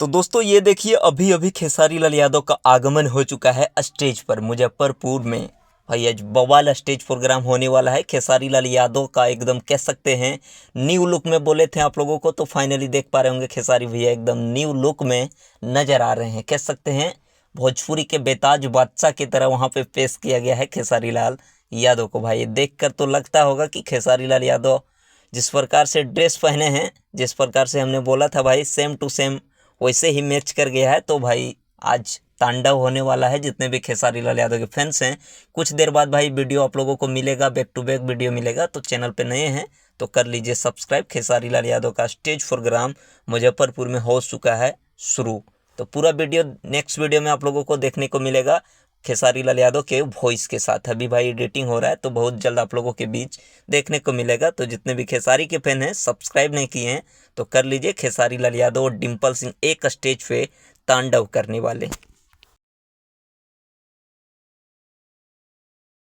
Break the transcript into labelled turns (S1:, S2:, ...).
S1: तो दोस्तों ये देखिए अभी अभी खेसारी लाल यादव का आगमन हो चुका है स्टेज पर मुजफ्फरपुर में। भाई आज बवाल स्टेज प्रोग्राम होने वाला है। खेसारी लाल यादव का एकदम कह सकते हैं न्यू लुक में बोले थे आप लोगों को, तो फाइनली देख पा रहे होंगे खेसारी भैया एकदम न्यू लुक में नजर आ रहे हैं। कह सकते हैं भोजपुरी के बेताज बादशाह की तरह वहाँ पे पेश किया गया है खेसारी लाल यादव को। भाई देख कर तो लगता होगा कि खेसारी लाल यादव जिस प्रकार से ड्रेस पहने हैं, जिस प्रकार से हमने बोला था भाई सेम टू सेम वैसे ही मैच कर गया है। तो भाई आज तांडव होने वाला है। जितने भी खेसारी लाल यादव के फैंस हैं, कुछ देर बाद भाई वीडियो आप लोगों को मिलेगा, बैक टू बैक वीडियो मिलेगा। तो चैनल पे नए हैं तो कर लीजिए सब्सक्राइब। खेसारी लाल यादव का स्टेज प्रोग्राम मुजफ्फरपुर में हो चुका है शुरू। तो पूरा वीडियो नेक्स्ट वीडियो में आप लोगों को देखने को मिलेगा खेसारी लाल यादव के वॉइस के साथ। अभी भाई एडिटिंग हो रहा है तो बहुत जल्द आप लोगों के बीच देखने को मिलेगा। तो जितने भी खेसारी के फैन हैं, सब्सक्राइब नहीं किए हैं तो कर लीजिए। खेसारी लाल यादव और डिम्पल सिंह एक स्टेज पे तांडव करने वाले।